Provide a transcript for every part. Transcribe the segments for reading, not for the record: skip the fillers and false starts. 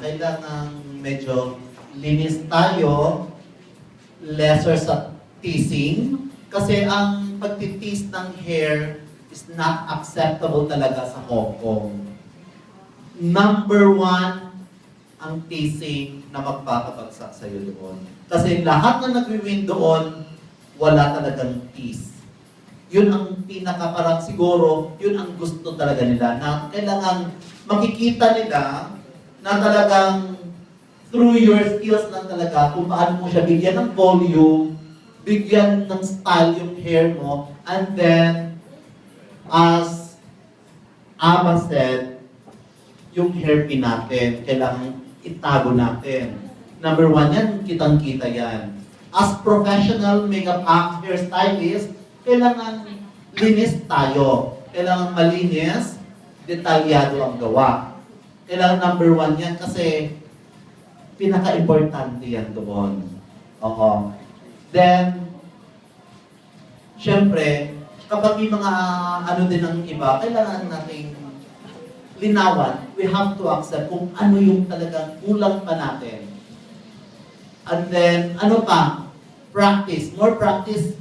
kailangan medyo linis tayo, lesser sa teasing, kasi ang pagtitis ng hair is not acceptable talaga sa Hong Kong. Number one, ang teasing na magpapabagsak sa'yo doon. Kasi lahat na nag-win doon, wala talagang tease. Yun ang pinaka parang siguro, yun ang gusto talaga nila, na kailangan makikita nila na talagang through your skills lang talaga kung paano mo siya bigyan ng volume, bigyan ng style yung hair mo, and then, as Aba said, yung hairpin natin, kailangan itago natin. Number one yan, kitang-kita yan. As professional makeup hairstylist, kailangan linis tayo. Kailangan malinis, detalyado ang gawa. Kailangan number one yan kasi pinaka-importante yan doon. Oo. Then, syempre, kapag may mga ano din ng iba, kailangan nating linawan. We have to accept kung ano yung talagang kulang pa natin. And then, ano pa? Practice. More practice.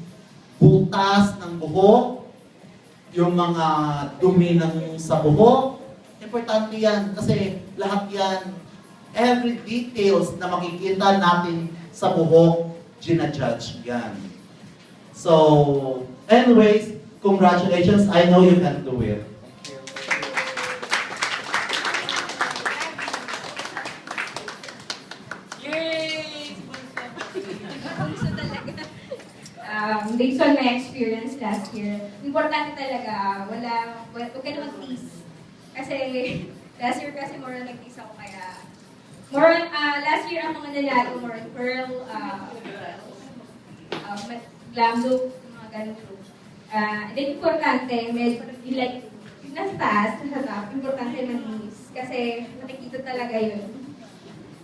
Butas ng buhok, yung mga dumi ng sa buhok. Importante yan kasi lahat yan, every details na makikita natin sa buhok, ginajudge yan. So, anyways, congratulations. I know you can do it. Based on my experience last year, importante talaga, huwag ka na mag-tease. Kasi last year kasi more on nag-tease ako kaya, last year ang mga nalago, more on pearl, glam look, mga ganun look. And then importante, like, nasa taas, nasa top, importante mag-tease. Kasi makikita talaga yun.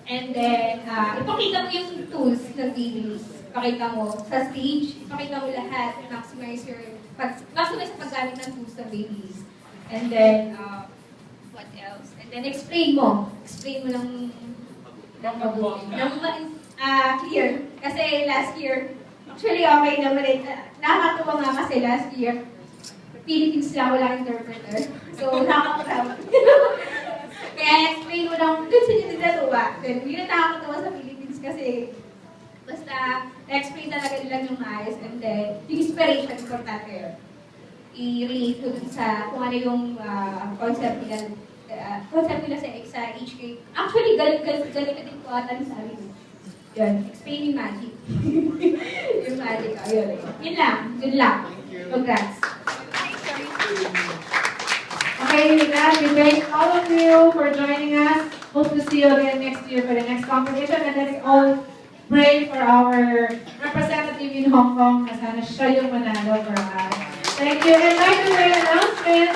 And then, ipakita mo yung tools ng babies. Ipakita mo sa stage, ipakita mo lahat, maximize paggamit ng tools ng babies. And then, what else? And then explain mo. Explain mo ng mabuti. Clear. Kasi last year, actually okay naman rin. Nakakatuwa nga kasi last year, Philippines lang, walang interpreter. So, nakakatawa. Kaya explain mo lang, dun sa nagdatuwa. Then, yun ang nakakatawa sa Philippines kasi basta na-explain talaga nila yung maayos and then yung inspiration, importante yun. I-relate ko dun sa kung ano yung concept nila sa HK. Actually, galing ka din ko ata ni Sally. Yun, explain yung magic. Yung magic, ayun. Yun lang, good luck. Congrats. Okay, with that, we thank all of you for joining us. Hope to see you again next year for the next competition. And let's all pray for our representative in Hong Kong na sana siya yung manalo for us. Thank you. And by the way, announcement,